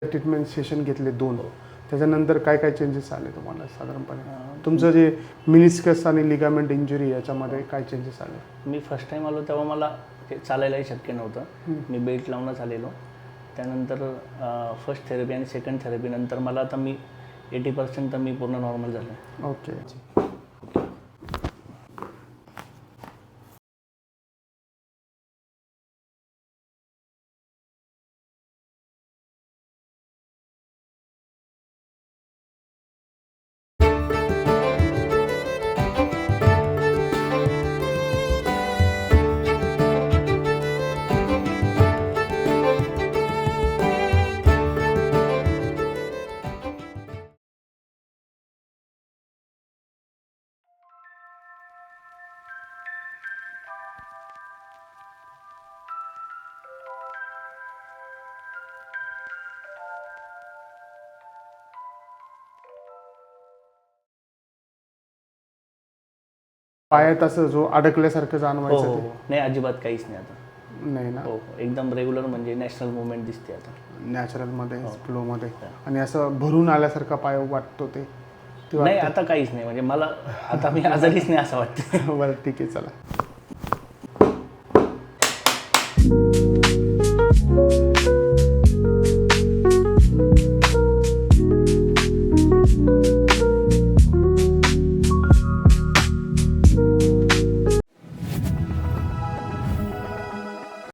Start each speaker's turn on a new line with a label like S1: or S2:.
S1: Treatment session घेतले 2, त्याच्यानंतर काय काय चेंजेस आले तुम्हाला साधारणपणे? तुमचं जे मिनिस्कस आणि लिगामेंट इंजुरी याच्यामध्ये काय चेंजेस आले?
S2: मी फर्स्ट टाईम आलो तेव्हा मला चालायलाही शक्य नव्हतं. मी बेल्ट लावूनच आलेलो. त्यानंतर फर्स्ट थेरपी आणि सेकंड थेरपीनंतर मला आता मी 80% तर मी पूर्ण नॉर्मल झालो.
S1: ओके. पायात असं जो अडकल्यासारखं
S2: हो
S1: जाणवायचं
S2: हो
S1: ते?
S2: नाही, अजिबात काहीच नाही आता.
S1: नाही ना?
S2: हो एकदम रेग्युलर, म्हणजे नॅशनल मुवमेंट दिसते आता.
S1: नॅचरलमध्ये, फ्लोमध्ये. आणि असं भरून आल्यासारखा पाय वाटतो ते?
S2: नाही आता काहीच नाही, म्हणजे मला आता मी आजारीच नाही असं वाटतं.
S1: बरं ठीक आहे, चला.